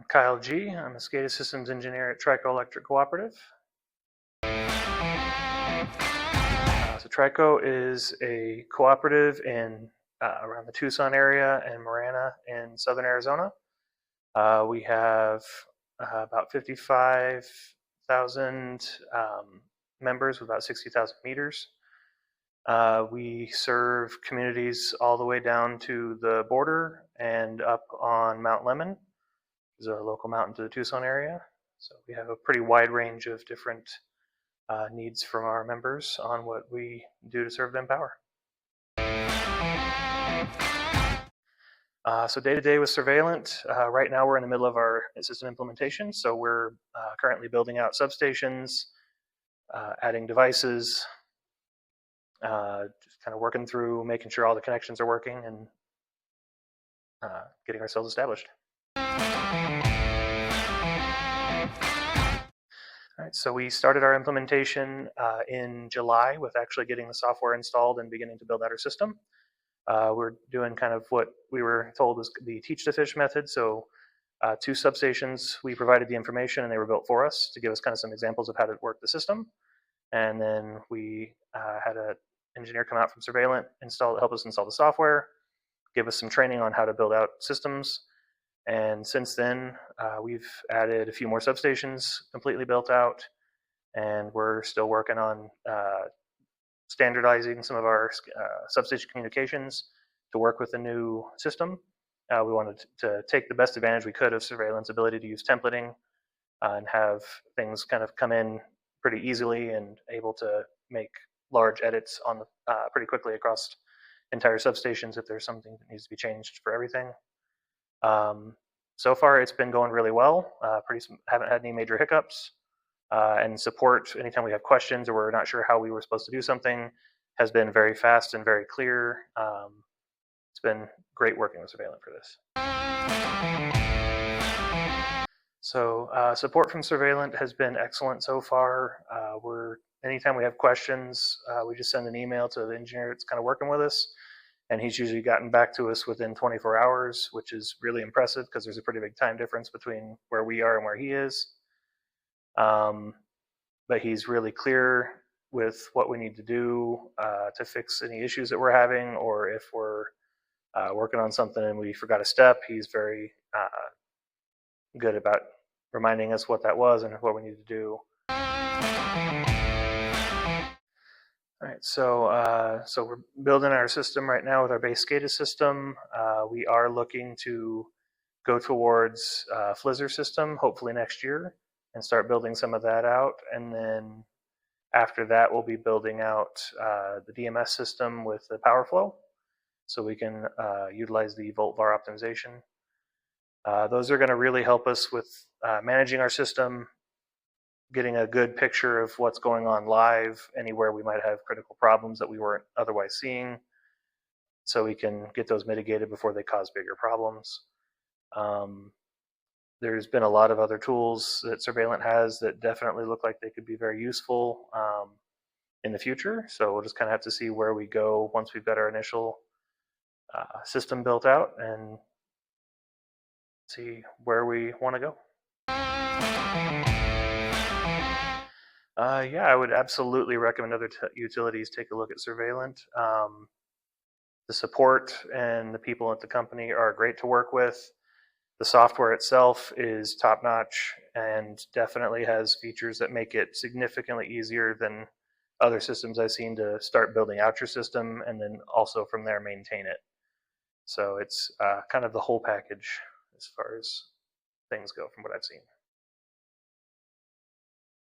Kyle G. I'm a SCADA systems engineer at Trico Electric Cooperative. So Trico is a cooperative in around the Tucson area and Marana in southern Arizona. We have about 55,000 members with about 60,000 meters. We serve communities all the way down to the border and up on Mount Lemmon, which is a local mountain to the Tucson area. So we have a pretty wide range of different needs from our members on what we do to serve them power. So day to day with Survalent, right now we're in the middle of our system implementation. So we're currently building out substations, adding devices, just kind of working through making sure all the connections are working and getting ourselves established. All right, so we started our implementation in July with actually getting the software installed and beginning to build out our system. We're doing kind of what we were told was the teach to fish method. So 2 substations, we provided the information and they were built for us to give us kind of some examples of how to work the system. And then we had an engineer come out from Survalent, help us install the software, give us some training on how to build out systems. And since then, we've added a few more substations completely built out, and we're still working on standardizing some of our substation communications to work with the new system. We wanted to take the best advantage we could of Survalent's ability to use templating and have things kind of come in pretty easily and able to make large edits on the, pretty quickly across entire substations if there's something that needs to be changed for everything. So far, it's been going really well. Haven't had any major hiccups. And support, anytime we have questions or we're not sure how we were supposed to do something, has been very fast and very clear. It's been great working with Survalent for this. So support from Survalent has been excellent so far. Anytime we have questions, we just send an email to the engineer that's kind of working with us, and he's usually gotten back to us within 24 hours, which is really impressive because there's a pretty big time difference between where we are and where he is. But he's really clear with what we need to do to fix any issues that we're having, or if we're working on something and we forgot a step, he's very good about reminding us what that was and what we need to do. All right, so we're building our system right now with our base SCADA system. We are looking to go towards FLISR system hopefully next year and start building some of that out. And then after that, we'll be building out the DMS system with the Powerflow, so we can utilize the volt-var optimization. Those are going to really help us with managing our system, getting a good picture of what's going on live, anywhere we might have critical problems that we weren't otherwise seeing, so we can get those mitigated before they cause bigger problems. There's been a lot of other tools that Survalent has that definitely look like they could be very useful in the future. So we'll just kind of have to see where we go once we've got our initial system built out and see where we want to go. Yeah, I would absolutely recommend other utilities take a look at Survalent. The support and the people at the company are great to work with. The software itself is top-notch and definitely has features that make it significantly easier than other systems I've seen to start building out your system and then also from there maintain it. So it's kind of the whole package as far as things go from what I've seen.